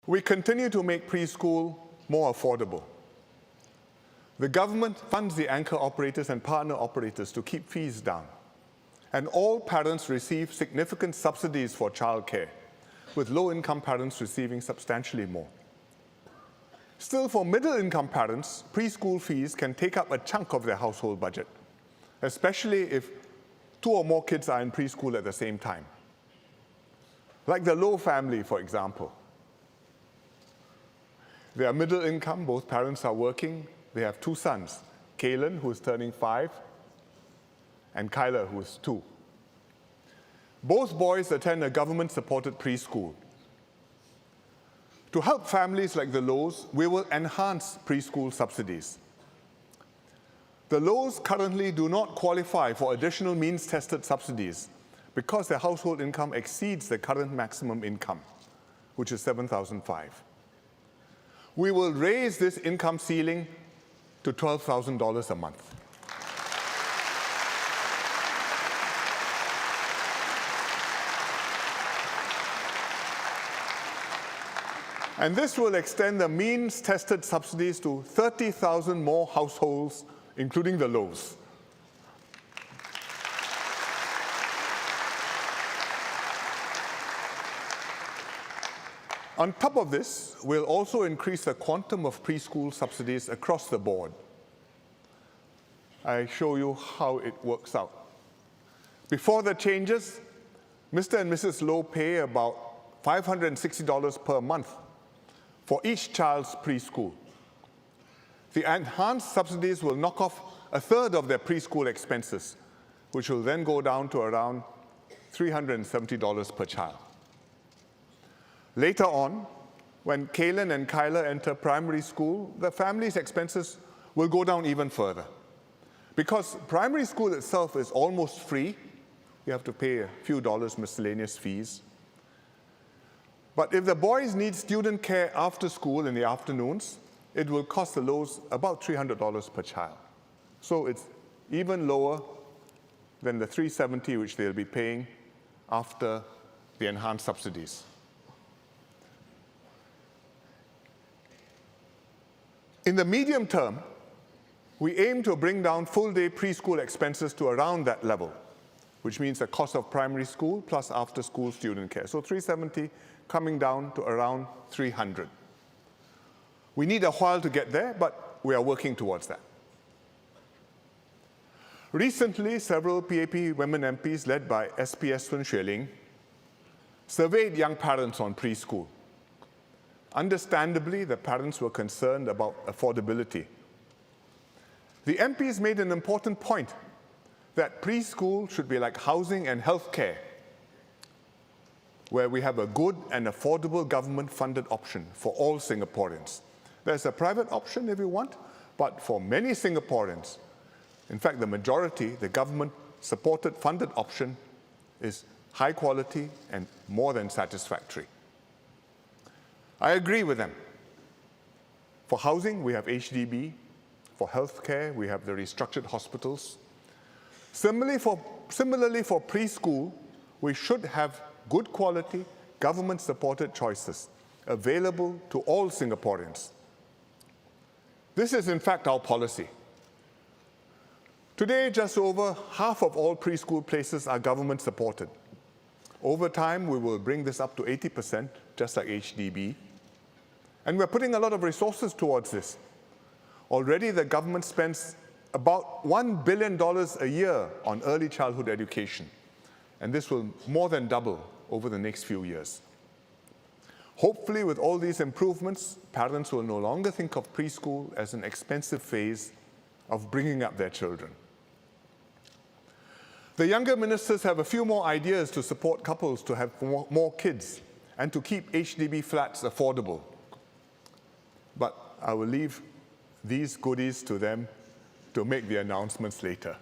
We continue to make preschool more affordable. The government funds the anchor operators and partner operators to keep fees down. And all parents receive significant subsidies for childcare, with low-income parents receiving substantially more. Still, for middle-income parents, preschool fees can take up a chunk of their household budget, especially if 2 or more kids are in preschool at the same time. Like the Low family, for example. They are middle income, both parents are working. They have 2 sons, Kalen, who is turning 5, and Kyler, who is 2. Both boys attend a government-supported preschool. To help families like the Lows, we will enhance preschool subsidies. The Lows currently do not qualify for additional means-tested subsidies because their household income exceeds the current maximum income, which is $7,500. We will raise this income ceiling to $12,000 a month. And this will extend the means-tested subsidies to 30,000 more households, including the Lows. On top of this, we'll also increase the quantum of preschool subsidies across the board. I show you how it works out. Before the changes, Mr. and Mrs. Low pay about $560 per month for each child's preschool. The enhanced subsidies will knock off a third of their preschool expenses, which will then go down to around $370 per child. Later on, when Kalen and Kyler enter primary school, the family's expenses will go down even further. Because primary school itself is almost free, you have to pay a few dollars miscellaneous fees. But if the boys need student care after school in the afternoons, it will cost the Lows about $300 per child. So it's even lower than the $370 which they'll be paying after the enhanced subsidies. In the medium term, we aim to bring down full-day preschool expenses to around that level, which means the cost of primary school plus after-school student care. So $370 coming down to around $300. We need a while to get there, but we are working towards that. Recently, several PAP women MPs, led by SPS Sun Xueling, surveyed young parents on preschool. Understandably, the parents were concerned about affordability. The MPs made an important point that preschool should be like housing and healthcare, where we have a good and affordable government-funded option for all Singaporeans. There's a private option if you want, but for many Singaporeans, in fact, the majority, the government-supported funded option is high quality and more than satisfactory. I agree with them. For housing, we have HDB. For healthcare, we have the restructured hospitals. Similarly, for preschool, we should have good quality, government-supported choices available to all Singaporeans. This is, in fact, our policy. Today, just over half of all preschool places are government-supported. Over time, we will bring this up to 80%, just like HDB. And we're putting a lot of resources towards this. Already, the government spends about $1 billion a year on early childhood education. And this will more than double over the next few years. Hopefully, with all these improvements, parents will no longer think of preschool as an expensive phase of bringing up their children. The younger ministers have a few more ideas to support couples to have more kids and to keep HDB flats affordable. But I will leave these goodies to them to make the announcements later.